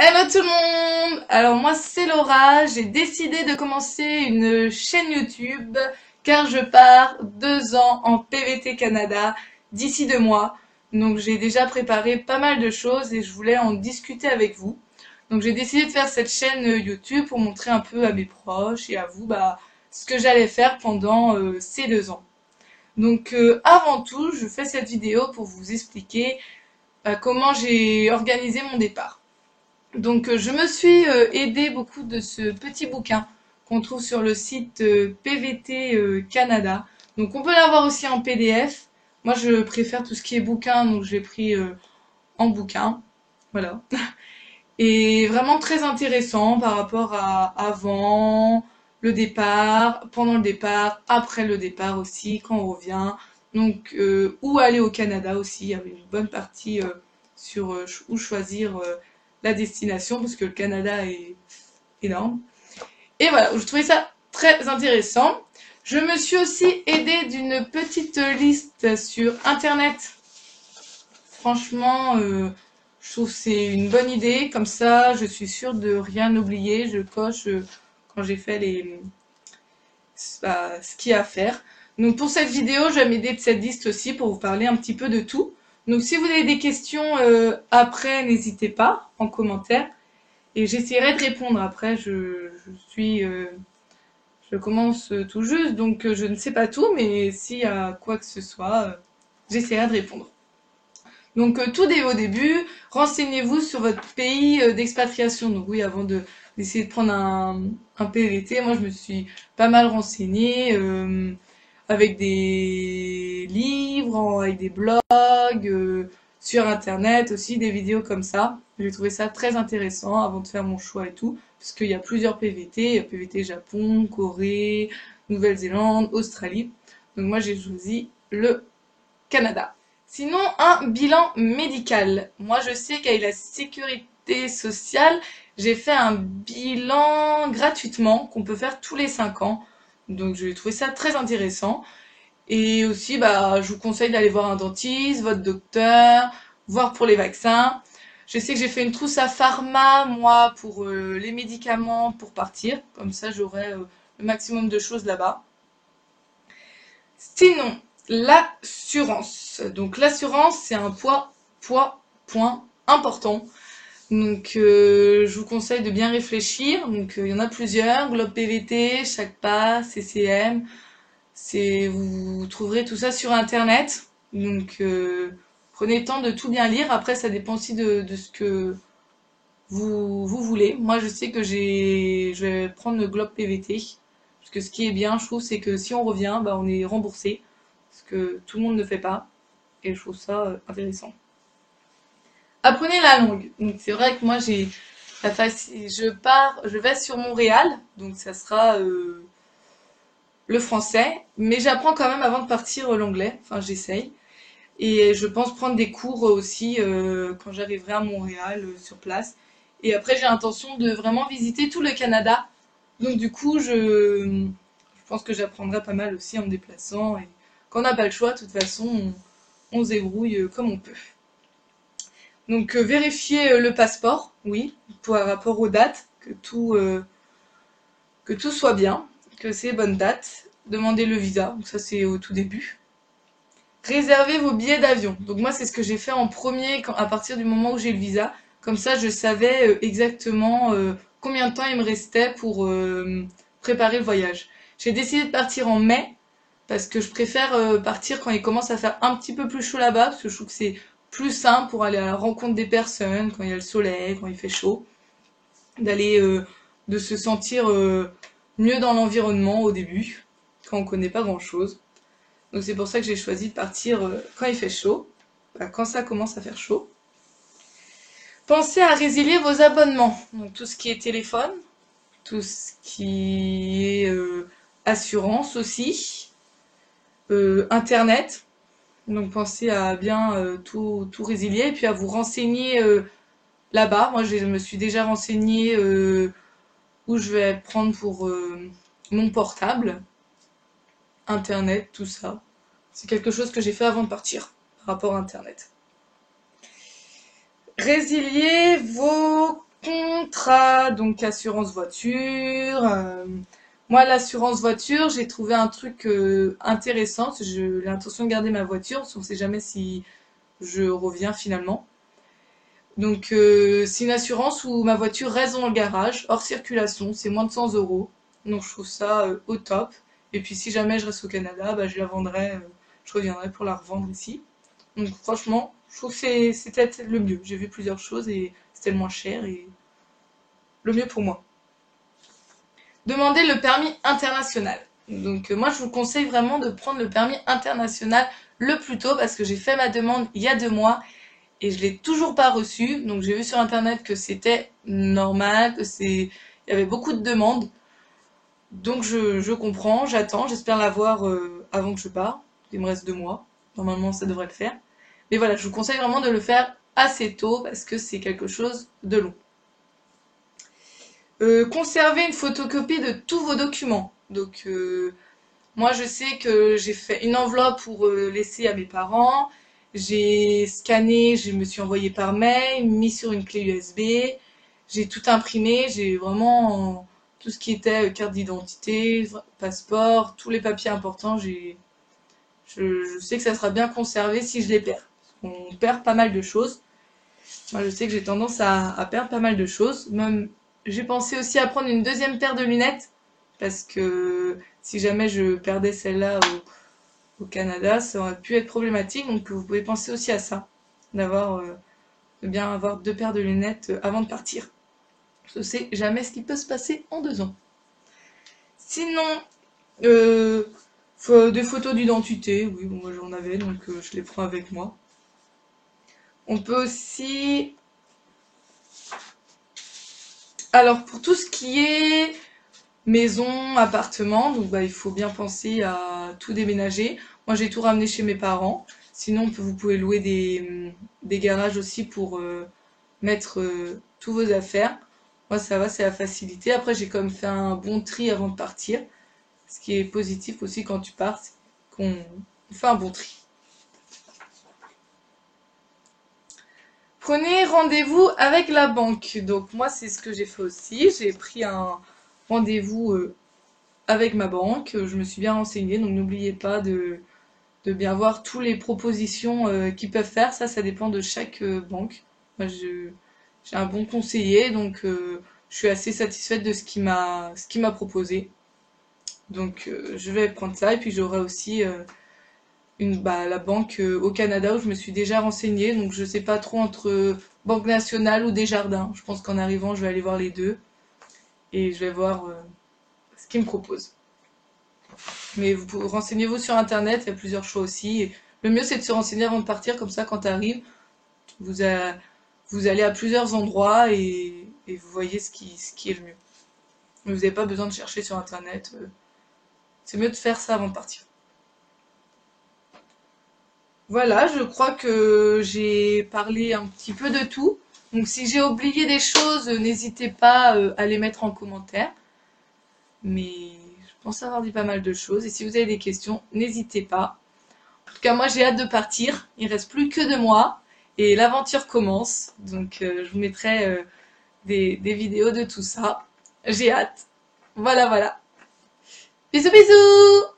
Hello tout le monde! Alors moi c'est Laura, j'ai décidé de commencer une chaîne YouTube car je pars 2 ans en PVT Canada d'ici 2 mois. Donc j'ai déjà préparé pas mal de choses et je voulais en discuter avec vous. Donc j'ai décidé de faire cette chaîne YouTube pour montrer un peu à mes proches et à vous ce que j'allais faire pendant ces 2 ans. Donc avant tout, je fais cette vidéo pour vous expliquer comment j'ai organisé mon départ. Donc je me suis aidée beaucoup de ce petit bouquin qu'on trouve sur le site PVT Canada. Donc on peut l'avoir aussi en PDF. Moi je préfère tout ce qui est bouquin, donc j'ai pris en bouquin. Voilà. Et vraiment très intéressant par rapport à avant le départ, pendant le départ, après le départ aussi, quand on revient. Donc où aller au Canada aussi, il y avait une bonne partie sur où choisir la destination parce que le Canada est énorme. Et voilà, je trouvais ça très intéressant. Je me suis aussi aidée d'une petite liste sur internet. Franchement, je trouve que c'est une bonne idée. Comme ça, je suis sûre de rien oublier. Je coche quand j'ai fait ce qu'il y a à faire. Donc pour cette vidéo, je vais m'aider de cette liste aussi pour vous parler un petit peu de tout. Donc si vous avez des questions après, n'hésitez pas en commentaire. Et j'essaierai de répondre. Après, je commence tout juste, donc je ne sais pas tout, mais s'il y a quoi que ce soit, j'essaierai de répondre. Donc tout dès au début, renseignez-vous sur votre pays d'expatriation. Donc oui, avant d'essayer de prendre un PVT, moi je me suis pas mal renseignée avec des livres, avec des blogs, sur internet aussi, des vidéos comme ça. J'ai trouvé ça très intéressant avant de faire mon choix et tout, parce qu'il y a plusieurs PVT, il y a PVT Japon, Corée, Nouvelle-Zélande, Australie. Donc moi j'ai choisi le Canada. Sinon, un bilan médical. Moi, je sais qu'avec la sécurité sociale, j'ai fait un bilan gratuitement qu'on peut faire tous les 5 ans. Donc, j'ai trouvé ça très intéressant. Et aussi, je vous conseille d'aller voir un dentiste, votre docteur, voir pour les vaccins. Je sais que j'ai fait une trousse à pharma, moi, pour les médicaments pour partir. Comme ça, j'aurai le maximum de choses là-bas. Sinon, l'assurance. Donc l'assurance, c'est un point important. Donc je vous conseille de bien réfléchir. Donc il y en a plusieurs, Globe PVT, Chacpas, CCM. Vous trouverez tout ça sur internet. Donc prenez le temps de tout bien lire. Après, ça dépend aussi de ce que vous voulez. Moi, je sais que je vais prendre le Globe PVT. Parce que ce qui est bien, je trouve, c'est que si on revient, on est remboursé. Ce que tout le monde ne fait pas. Et je trouve ça intéressant. Apprenez la langue. Donc c'est vrai que moi je vais sur Montréal, donc ça sera le français, mais j'apprends quand même avant de partir l'anglais. Enfin, j'essaye. Et je pense prendre des cours aussi quand j'arriverai à Montréal sur place. Et après, j'ai l'intention de vraiment visiter tout le Canada. Donc du coup, je pense que j'apprendrai pas mal aussi en me déplaçant. Et quand on n'a pas le choix, de toute façon, on se débrouille comme on peut. Donc vérifier le passeport, oui, par rapport aux dates, que tout soit bien, que c'est bonne date. Demander le visa, donc ça c'est au tout début. Réservez vos billets d'avion. Donc moi c'est ce que j'ai fait en premier à partir du moment où j'ai le visa. Comme ça je savais exactement combien de temps il me restait pour préparer le voyage. J'ai décidé de partir en mai parce que je préfère partir quand il commence à faire un petit peu plus chaud là-bas parce que je trouve que c'est plus simple pour aller à la rencontre des personnes quand il y a le soleil, quand il fait chaud, d'aller de se sentir mieux dans l'environnement au début quand on connaît pas grand-chose. Donc c'est pour ça que j'ai choisi de partir quand il fait chaud, quand ça commence à faire chaud. Pensez à résilier vos abonnements, donc tout ce qui est téléphone, tout ce qui est assurance aussi, internet. Donc pensez à bien tout résilier et puis à vous renseigner là-bas. Moi je me suis déjà renseignée où je vais prendre pour mon portable, internet, tout ça. C'est quelque chose que j'ai fait avant de partir par rapport à internet. Résilier vos contrat, donc assurance voiture. Moi, l'assurance voiture, j'ai trouvé un truc intéressant. J'ai l'intention de garder ma voiture, parce qu'on sait jamais si je reviens finalement. Donc, c'est une assurance où ma voiture reste dans le garage, hors circulation, c'est moins de 100 euros. Donc, je trouve ça au top. Et puis, si jamais je reste au Canada, bah, je la vendrai, je reviendrai pour la revendre ici. Donc, franchement, je trouve que c'est peut-être le mieux. J'ai vu plusieurs choses et c'était le moins cher et le mieux pour moi. Demander le permis international. Donc, moi, je vous conseille vraiment de prendre le permis international le plus tôt parce que j'ai fait ma demande il y a 2 mois et je l'ai toujours pas reçu. Donc j'ai vu sur internet que c'était normal, il y avait beaucoup de demandes. Donc je comprends, j'attends, j'espère l'avoir avant que je parte. Il me reste 2 mois. Normalement ça devrait le faire. Mais voilà, je vous conseille vraiment de le faire assez tôt parce que c'est quelque chose de long. Conservez une photocopie de tous vos documents. Donc moi, je sais que j'ai fait une enveloppe pour laisser à mes parents. J'ai scanné, je me suis envoyé par mail, mis sur une clé USB. J'ai tout imprimé. J'ai vraiment tout ce qui était carte d'identité, passeport, tous les papiers importants. Je sais que ça sera bien conservé si je les perds. On perd pas mal de choses. Moi, je sais que j'ai tendance à perdre pas mal de choses. Même, j'ai pensé aussi à prendre une deuxième paire de lunettes parce que si jamais je perdais celle-là au Canada, ça aurait pu être problématique. Donc, vous pouvez penser aussi à ça, de bien avoir 2 paires de lunettes avant de partir. Je sais jamais ce qui peut se passer en 2 ans. Sinon, euh, des photos d'identité, oui, bon, moi j'en avais, donc je les prends avec moi. On peut aussi alors pour tout ce qui est maison, appartement, donc bah, il faut bien penser à tout déménager. Moi j'ai tout ramené chez mes parents. Sinon vous pouvez louer des garages aussi pour mettre tous vos affaires. Moi ça va, c'est la facilité. Après j'ai quand même fait un bon tri avant de partir. Ce qui est positif aussi quand tu pars, c'est qu'on fait un bon tri. Prenez rendez-vous avec la banque. Donc moi c'est ce que j'ai fait aussi. J'ai pris un rendez-vous avec ma banque. Je me suis bien renseignée, donc n'oubliez pas de bien voir toutes les propositions qu'ils peuvent faire. Ça dépend de chaque banque. Moi, j'ai un bon conseiller, donc je suis assez satisfaite de ce qu'il m'a proposé. Donc je vais prendre ça et puis j'aurai aussi la banque au Canada où je me suis déjà renseignée. Donc je sais pas trop entre Banque Nationale ou Desjardins. Je pense qu'en arrivant, je vais aller voir les deux et je vais voir ce qu'ils me proposent. Mais renseignez-vous sur internet, il y a plusieurs choix aussi. Et le mieux c'est de se renseigner avant de partir, comme ça quand tu arrives, vous, vous allez à plusieurs endroits et vous voyez ce qui est le mieux. Mais vous n'avez pas besoin de chercher sur internet. C'est mieux de faire ça avant de partir. Voilà, je crois que j'ai parlé un petit peu de tout. Donc si j'ai oublié des choses, n'hésitez pas à les mettre en commentaire. Mais je pense avoir dit pas mal de choses. Et si vous avez des questions, n'hésitez pas. En tout cas, moi j'ai hâte de partir. Il reste plus que 2 mois et l'aventure commence. Donc je vous mettrai des vidéos de tout ça. J'ai hâte. Voilà, voilà. Bisous, bisous!